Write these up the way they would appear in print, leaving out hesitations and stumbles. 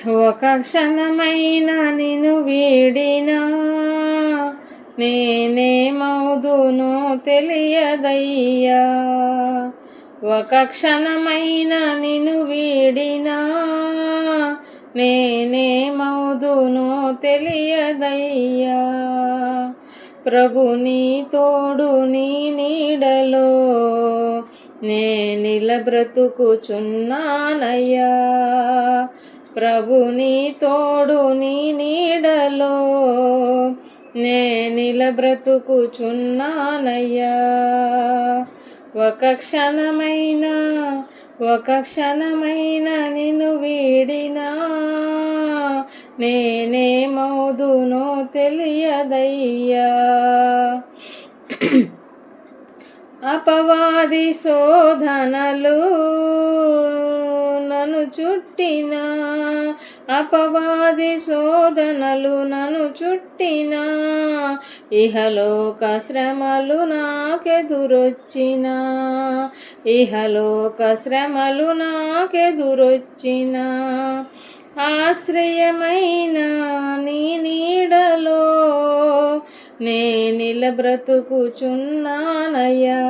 ఒక క్షణమైన నిన్ను వీడినా నేనేమవుదునో తెలియదయ్యా. ఒక క్షణమైన నిన్ను వీడినా నేనేమవుదునో తెలియదయ్యా. ప్రభు నీ తోడు నీ నీడలో నేనిల బ్రతుకుచున్నానయ్యా. ప్రభు నీ తోడు నీ నీడలో నేనిల బ్రతుకుచున్నానయ్యా. ఒక క్షణమైన నిన్ను వీడినా నేనేమవుదునో తెలియదయ్యా. అపవాది శోధనలు నన్ను చుట్టినా, అపవాది శోధనలు నన్ను చుట్టినా, ఇహలోక శ్రమలు నాకెదురొచ్చినా, ఇహలోక శ్రమలు నాకెదురొచ్చినా, ఆశ్రయమైన నీ నీడలో నేనిల బ్రతుకుచున్నానయ్యా.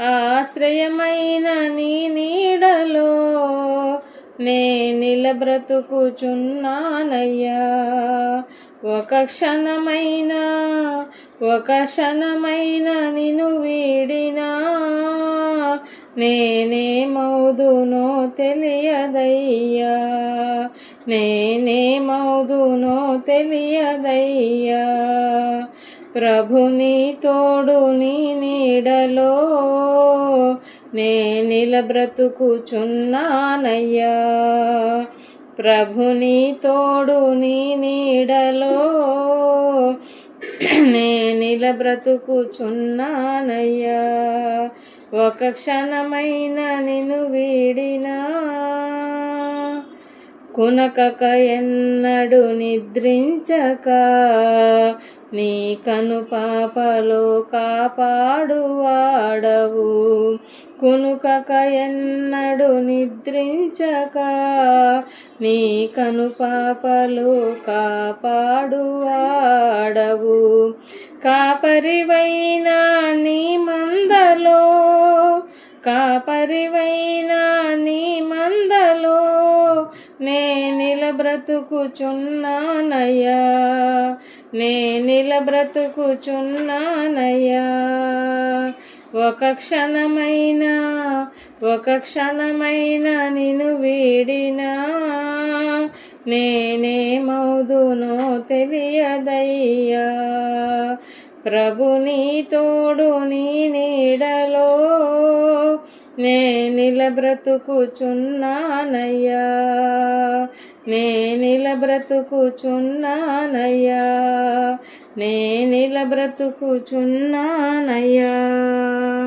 ఆశ్రయమైన నీ నీడలో నేనిల బ్రతుకుచున్నానయ్యా. ఒక క్షణమైన నిన్ను వీడినా నేనేమవుదునో తెలియదయ్యా. నేనేమవుదునో తెలియదయ్యా. ప్రభు నీ తోడు నీ నీడలో నేనిల బ్రతుకుచున్నానయ్యా. ప్రభు నీ తోడు నీ నీడలో నేనిల బ్రతుకుచున్నానయ్యా. ఒక క్షణమైన నిన్ను వీడినా కునకక ఎన్నడు నిద్రించక నీ కనుపాపలో కాపాడువాడవు. కునుకక ఎన్నడు నిద్రించక నీ కనుపాపలో కాపాడువాడవు. కాపరివైన నీ మందలో, కాపరివైన నీ మందలో నేనిల బ్రతుకుచున్నానయ్యా. నేనిల బ్రతుకుచున్నానయ్యా. ఒక క్షణమైన నిన్ను వీడినా నేనేమవుదునో తెలియదయ్యా. ప్రభు నీ తోడు నీ నీడలో నేనిల బ్రతుకుచున్నానయ్యా. నేనిల బ్రతుకుచున్నానయ్యా. నేనిల బ్రతుకుచున్నానయ్యా.